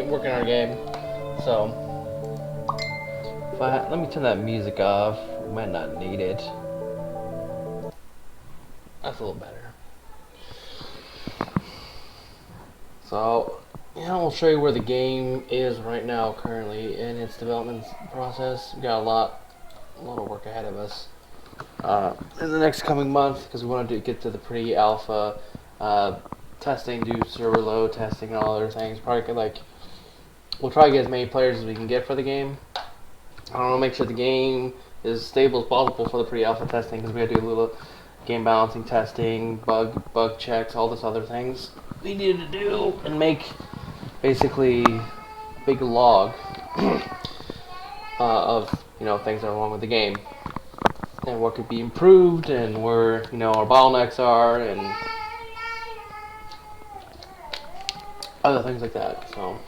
working our game. So, let me turn that music off. We might not need it. That's a little better. So, we'll show you where the game is right now, currently in its development process. We got a lot of work ahead of us in the next coming month, because we want to get to the pre-alpha testing, do server load testing, and all other things. Probably we'll try to get as many players as we can get for the game. I want to make sure the game is as stable as possible for the pre-alpha testing, because we got to do a little game balancing testing, bug checks, all this other things we needed to do, and make basically big log of things that are wrong with the game and what could be improved and where our bottlenecks are and other things like that. So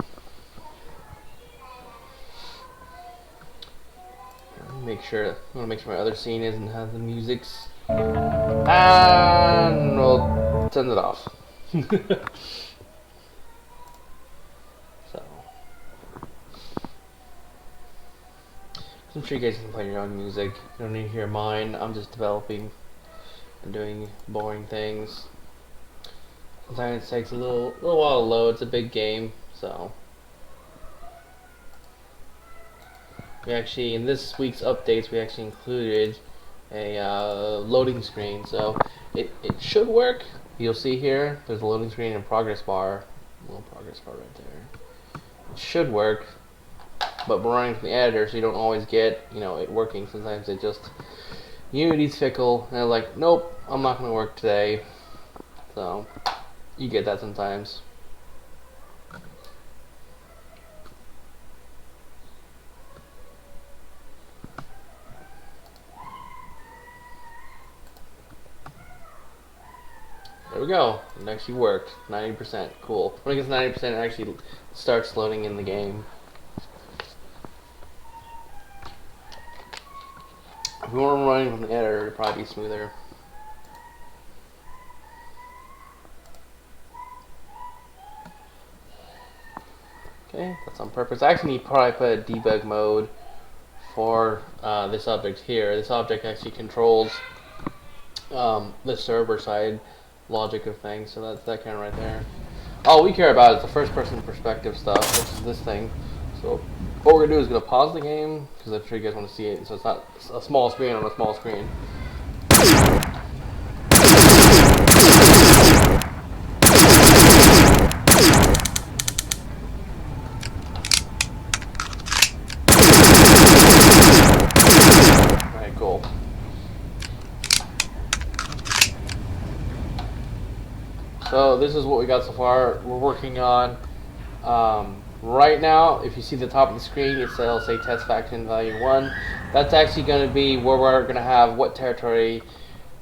I want to make sure my other scene isn't has the music's, and we'll turn it off. So I'm sure you guys can play your own music. You don't need to hear mine. I'm just developing and doing boring things. Sometimes it takes a little while to load. It's a big game, so we actually, in this week's updates, we actually included a loading screen, so it should work. You'll see here, there's a loading screen and progress bar, a little progress bar right there. It should work, but we're running from the editor, so you don't always get it working. Sometimes it just, Unity's fickle, and they're like, nope, I'm not going to work today. So you get that sometimes. There we go. It actually worked. 90%. Cool. When it gets 90%, it actually starts loading in the game. If we weren't running from the editor, it'd probably be smoother. Okay, that's on purpose. I actually need to probably put a debug mode for this object here. This object actually controls the server side logic of things, so that's that kind of right there. All we care about is the first person perspective stuff, which is this thing. So what we're gonna do is gonna pause the game, because I'm sure you guys want to see it, so it's not a small screen on a small screen. Alright, cool. So this is what we got so far. We're working on right now. If you see the top of the screen, it'll say test faction value 1. That's actually going to be where we're going to have what territory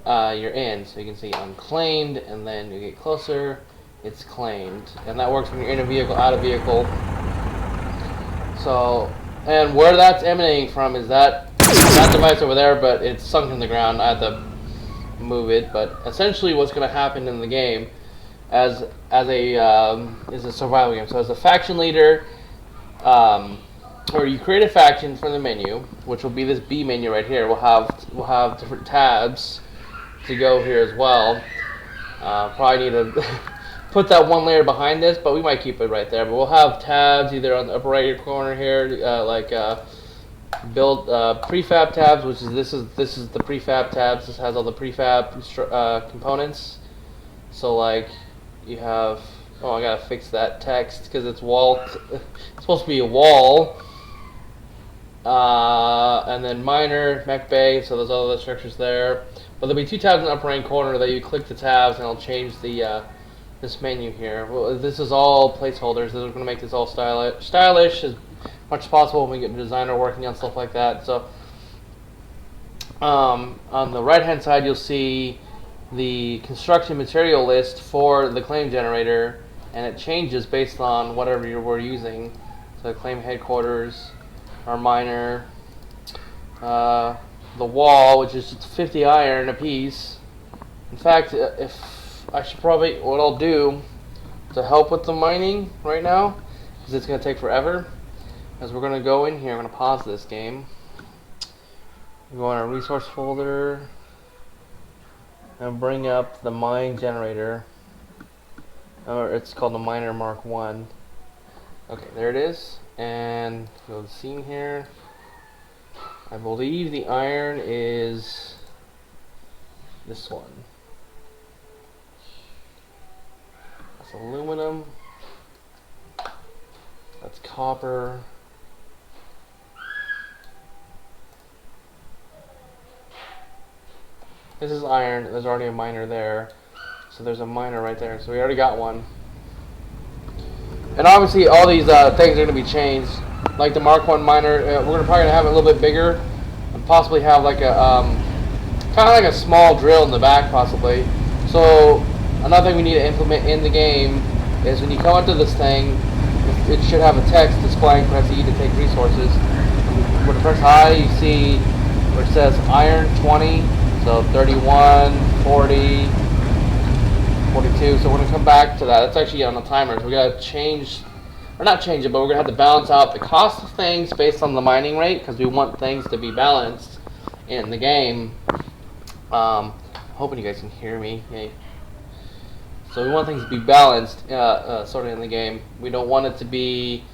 you're in. So you can see unclaimed, and then you get closer, it's claimed, and that works when you're in a vehicle, out of vehicle. So, and where that's emanating from is that device over there, but it's sunk in the ground. I have to move it, but essentially what's going to happen in the game is a survival game. So as a faction leader, or you create a faction from the menu, which will be this B menu right here. We'll have different tabs to go here as well. Probably need to put that one layer behind this, but we might keep it right there. But we'll have tabs either on the upper right corner here, build prefab tabs, which is this is the prefab tabs. This has all the prefab components. So like you have, I gotta fix that text because it's wall. It's supposed to be a wall. And then minor, mech bay, so there's all the structures there. But there'll be two tabs in the upper right corner that you click the tabs and it'll change the this menu here. Well, this is all placeholders. This is going to make this all stylish as much as possible when we get a designer working on stuff like that. So on the right hand side you'll see the construction material list for the claim generator, and it changes based on whatever we're using. So claim headquarters, our miner, the wall, which is just 50 iron a piece. In fact, if I should probably, what I'll do to help with the mining right now because it's going to take forever. As we're going to go in here, I'm going to pause this game. Go on our resource folder and bring up the mine generator. Or it's called the Miner Mark 1. Okay, there it is. And go to the scene here. I believe the iron is this one. That's aluminum. That's copper. This is iron. There's already a miner there. So there's a miner right there. So we already got one. And obviously all these things are going to be changed. Like the Mark 1 miner, we're probably going to have it a little bit bigger. And possibly have like a, kind of like a small drill in the back possibly. So another thing we need to implement in the game is when you come into this thing, it should have a text displaying press E to take resources. When you press I, you see where it says iron 20. So 31, 40, 42. So we're going to come back to that. That's actually on the timer. So we got to change, or not change it, but we're going to have to balance out the cost of things based on the mining rate, because we want things to be balanced in the game. Hoping you guys can hear me. Yay. So we want things to be balanced sort of in the game. We don't want it to be,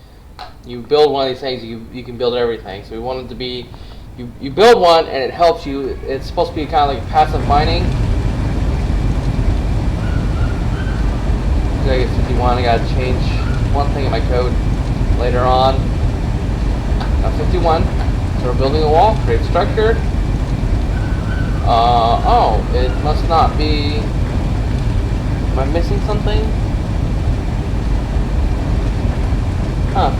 you build one of these things, you can build everything. So we want it to be, you build one and it helps you. It's supposed to be kind of like passive mining. I guess 51, I gotta change one thing in my code later on. Now 51, so we're building a wall, create structure. Oh, it must not be, am I missing something? Huh.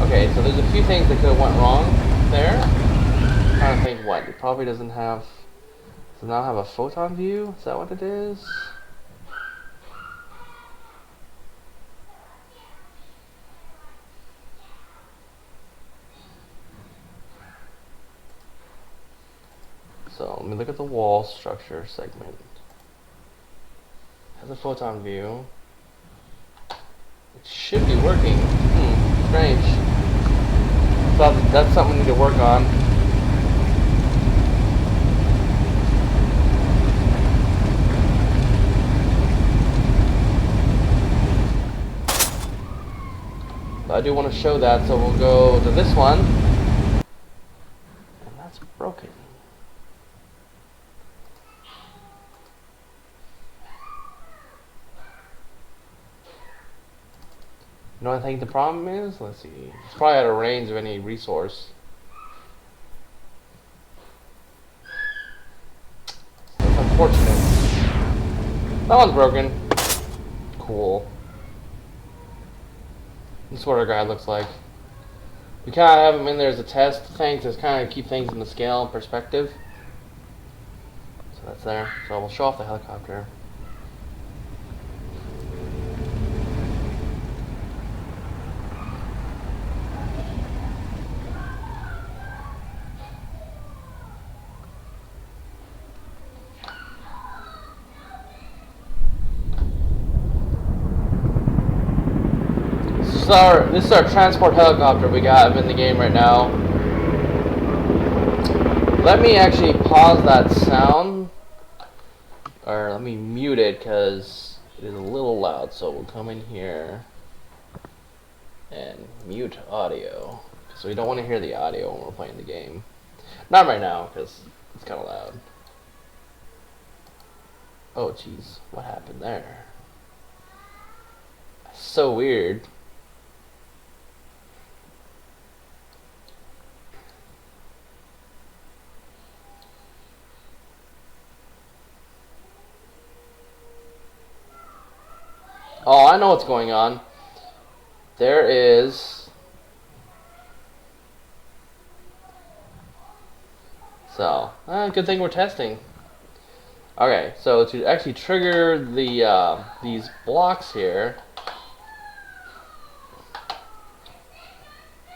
Okay, so there's a few things that could have went wrong there. I'm trying to think what. It probably does not have a photon view? Is that what it is? So let me look at the wall structure segment. It has a photon view. It should be working. Strange. So that's something we need to work on. I do want to show that, so we'll go to this one. And that's broken. You know what I think the problem is? Let's see. It's probably out of range of any resource. That's unfortunate. That one's broken. Cool. This is what our guy looks like. We kind of have him in there as a test thing to kind of keep things in the scale and perspective. So that's there. So we'll show off the helicopter. This is our transport helicopter we got in the game right now. Let me actually pause that sound, or let me mute it because it is a little loud. So we'll come in here and mute audio, so we don't want to hear the audio when we're playing the game. Not right now because it's kind of loud. Oh jeez, what happened there? So weird. Oh, I know what's going on. There is... So, good thing we're testing. Okay, so to actually trigger the these blocks here,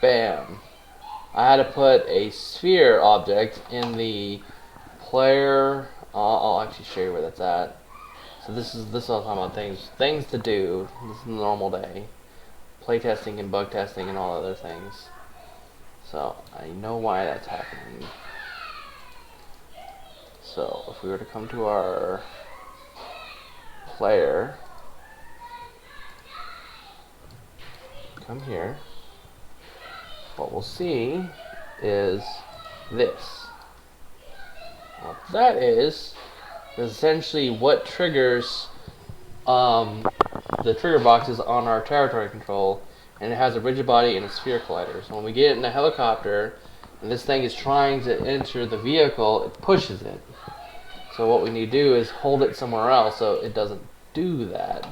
bam, I had to put a sphere object in the player. I'll actually show you where that's at. So this is all talking about things to do. This is a normal day. Playtesting and bug testing and all other things. So I know why that's happening. So if we were to come to our player, come here, what we'll see is this. What that is essentially what triggers the trigger boxes on our territory control, and it has a rigid body and a sphere collider. So when we get in a helicopter and this thing is trying to enter the vehicle, it pushes it. So what we need to do is hold it somewhere else so it doesn't do that,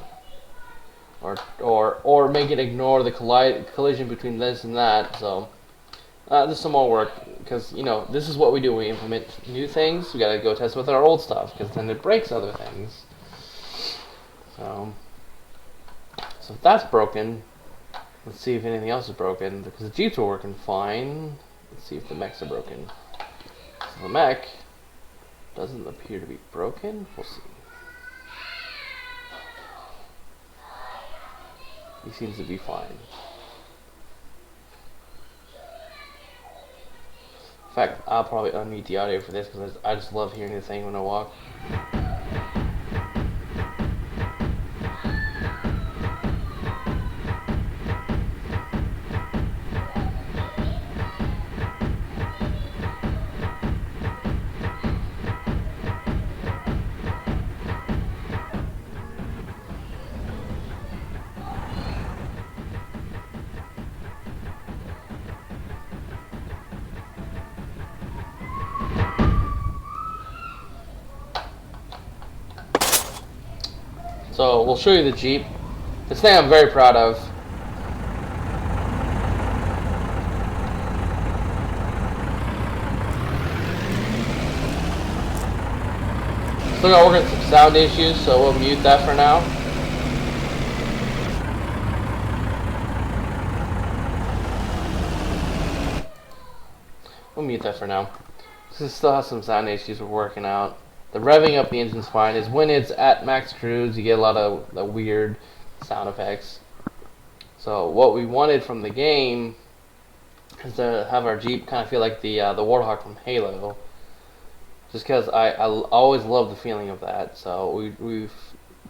or make it ignore the collision between this and that. So there's some more work, because this is what we do when we implement new things. We gotta go test with our old stuff, because then it breaks other things. So if that's broken, let's see if anything else is broken, because the Jeeps are working fine. Let's see if the mechs are broken. So the mech doesn't appear to be broken. We'll see. He seems to be fine. In fact, I'll probably unmute the audio for this, because I just love hearing the thing when I walk. So we'll show you the Jeep. This thing I'm very proud of. Still got working some sound issues, so we'll mute that for now. We'll mute that for now. This still has some sound issues we're working out. The revving up the engine's fine. Is when it's at max cruise, you get a lot of the weird sound effects. So what we wanted from the game is to have our Jeep kind of feel like the Warthog from Halo. Just because I always love the feeling of that. So we've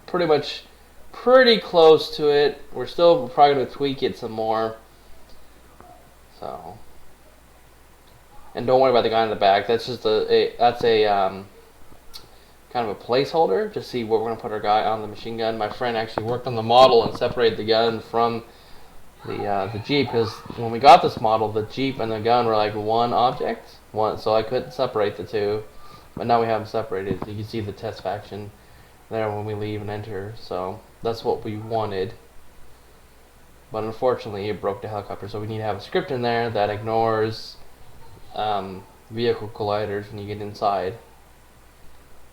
pretty close to it. We're still probably going to tweak it some more. So, and don't worry about the guy in the back. That's just a kind of a placeholder to see where we're going to put our guy on the machine gun. My friend actually worked on the model and separated the gun from the Jeep, because when we got this model, the Jeep and the gun were like one object, so I couldn't separate the two. But now we have them separated. You can see the test faction there when we leave and enter. So that's what we wanted. But unfortunately, it broke the helicopter. So we need to have a script in there that ignores vehicle colliders when you get inside.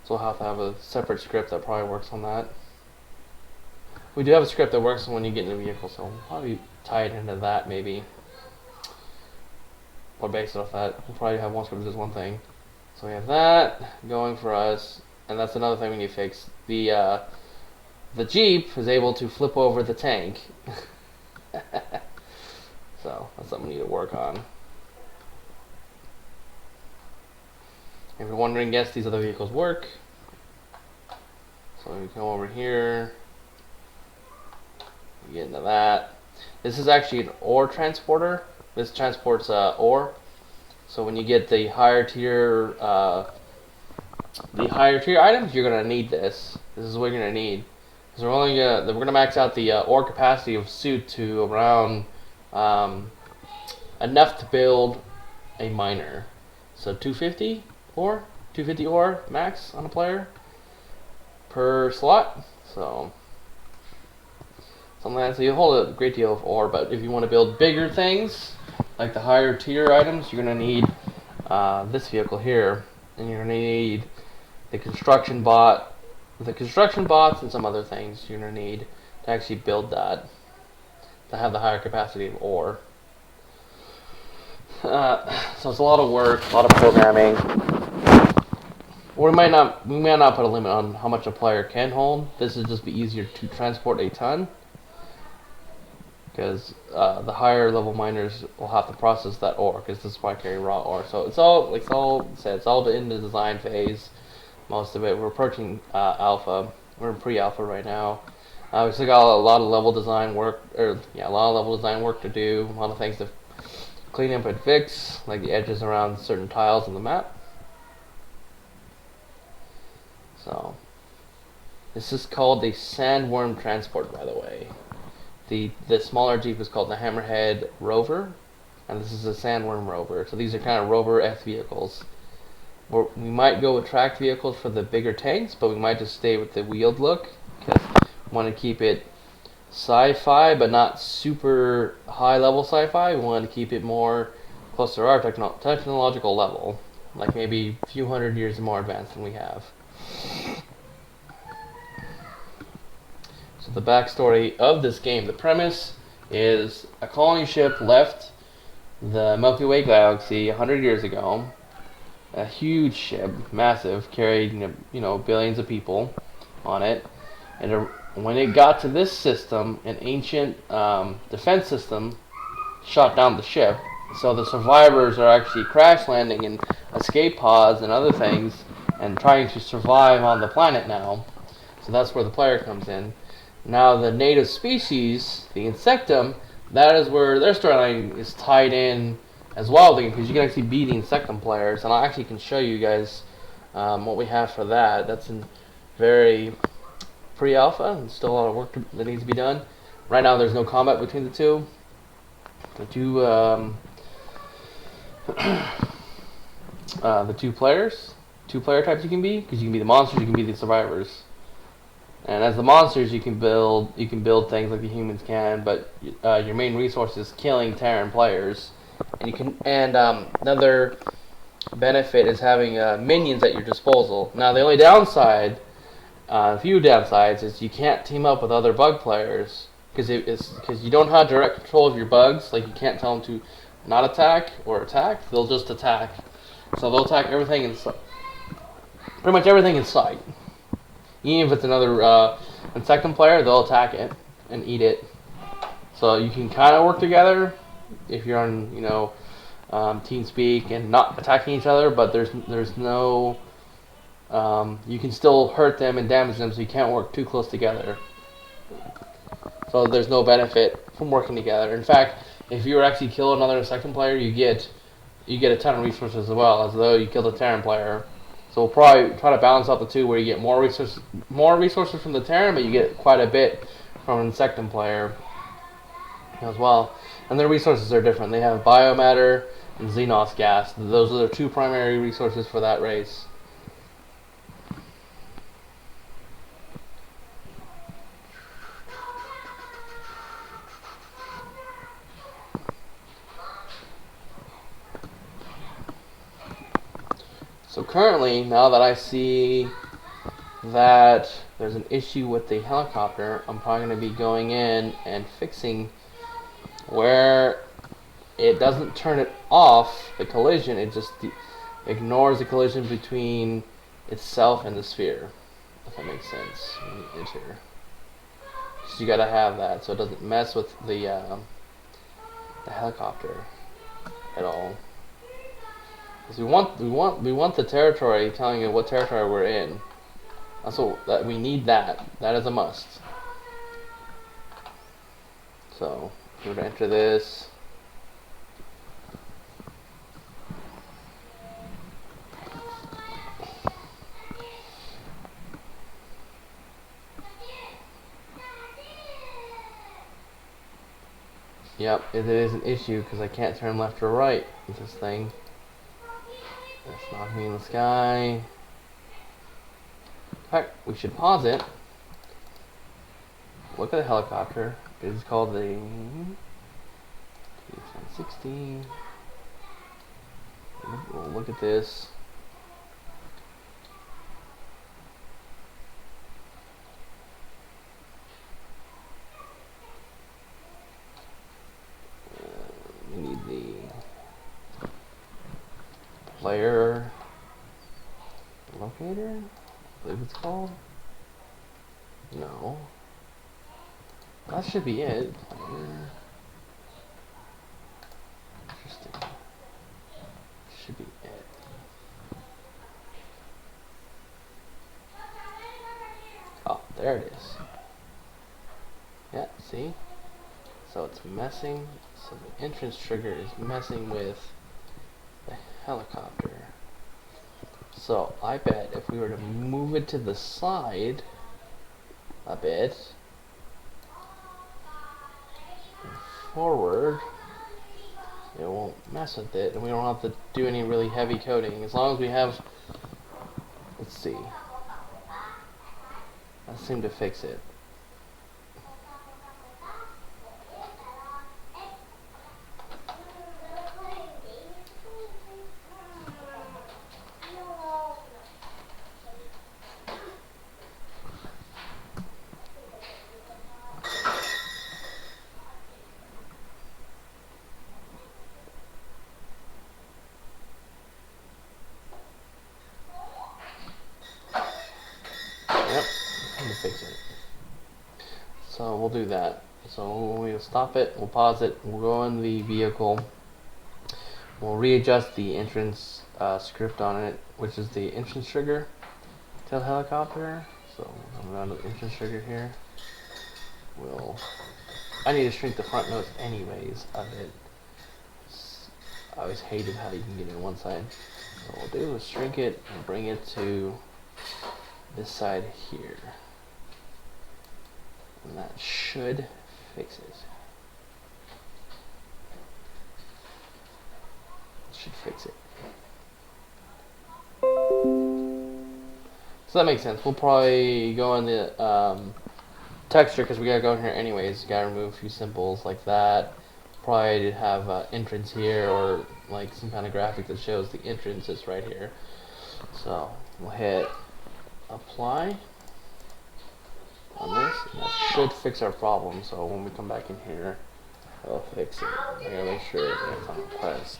So we'll have to have a separate script that probably works on that. We do have a script that works when you get in a vehicle, so we'll probably tie it into that maybe. Or base it off that. We'll probably have one script that does one thing. So we have that going for us, and that's another thing we need to fix. The Jeep is able to flip over the tank. So that's something we need to work on. If you're wondering, yes, these other vehicles work. So we come over here, we get into that. This is actually an ore transporter. This transports ore. So when you get the higher tier items, you're gonna need this. This is what you're gonna need, because we're gonna max out the ore capacity of suit to around enough to build a miner. So 250 ore max on a player per slot. So something like that. So you hold a great deal of ore, but if you want to build bigger things like the higher tier items, you're going to need this vehicle here, and you're going to need the construction bots and some other things you're going to need to actually build that, to have the higher capacity of ore. So it's a lot of work, a lot of programming. Or we might not put a limit on how much a player can hold. This would just be easier to transport a ton, because the higher level miners will have to process that ore, because this is why I carry raw ore. So it's all in the design phase. Most of it. We're approaching alpha. We're in pre-alpha right now. We still got a lot of level design work, a lot of level design work to do. A lot of things to clean up and fix, like the edges around certain tiles on the map. So, this is called the Sandworm Transport, by the way. The smaller Jeep is called the Hammerhead Rover, and this is a Sandworm Rover. So these are kind of Rover-esque vehicles. We might go with tracked vehicles for the bigger tanks, but we might just stay with the wheeled look, because we want to keep it sci-fi, but not super high-level sci-fi. We want to keep it more close to our technological level, like maybe a few hundred years more advanced than we have. So the backstory of this game, the premise is a colony ship left the Milky Way galaxy 100 years ago. A huge ship, massive, carried billions of people on it, and when it got to this system, an ancient defense system shot down the ship. So the survivors are actually crash landing in escape pods and other things, and trying to survive on the planet now. So that's where the player comes in. Now the native species, the Insectum, that is where their storyline is tied in as well, because you can actually beat the Insectum players, and I actually can show you guys what we have for that. That's in very pre-alpha, and still a lot of work that needs to be done. Right now there's no combat between the two. The two player types you can be, because you can be the monsters, you can be the survivors. And as the monsters, you can build things like the humans can, but your main resource is killing Terran players. And another benefit is having minions at your disposal. Now the only downside, few downsides, is you can't team up with other bug players, because you don't have direct control of your bugs. Like, you can't tell them to not attack or attack. They'll just attack. So they'll attack everything pretty much everything in sight. Even if it's another Insectum player, they'll attack it and eat it. So you can kind of work together if you're on, TeamSpeak and not attacking each other, but there's no, you can still hurt them and damage them, so you can't work too close together. So there's no benefit from working together. In fact, if you actually kill another Insectum player, you get a ton of resources as well, as though you killed a Terran player. So we'll probably try to balance out the two, where you get more resources from the Terran, but you get quite a bit from an Insectum player as well. And their resources are different. They have biomatter and Xenos gas. Those are the two primary resources for that race. So currently, now that I see that there's an issue with the helicopter, I'm probably going to be going in and fixing where it doesn't turn it off, the collision. It just ignores the collision between itself and the sphere, if that makes sense. Enter. So you got to have that so it doesn't mess with the helicopter at all. Because we want the territory telling you what territory we're in. That we need that. That is a must. So we're gonna enter this. Yep, it is an issue because I can't turn left or right with this thing. It's knocking me in the sky. In fact, we should pause it. Look at the helicopter. It is called the T-16. We'll look at this. We need the player locator, I believe it's called. No. That should be it. Interesting. Should be it. Oh, there it is. Yeah, see? So it's messing. So the entrance trigger is messing with the helicopter. So I bet if we were to move it to the side a bit, forward, it won't mess with it, and we don't have to do any really heavy coding. As long as we have, let's see, that seemed to fix it. Yep, seemed to fix it. So we'll do that. So we'll stop it, we'll pause it, we'll go in the vehicle, we'll readjust the entrance script on it, which is the entrance trigger to the helicopter. So we'll come down to the entrance trigger here. I need to shrink the front notes anyways of it. I always hated how you can get in one side. So what we'll do is shrink it and bring it to this side here. And that should fix it. Should fix it. So that makes sense. We'll probably go in the texture because we gotta go in here anyways. You gotta remove a few symbols like that. Probably have entrance here or like some kind of graphic that shows the entrance is right here. So we'll hit apply on this, and that should fix our problem. So when we come back in here, it'll fix it. I gotta make sure it's on pressed.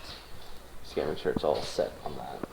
Just gotta make sure it's all set on that.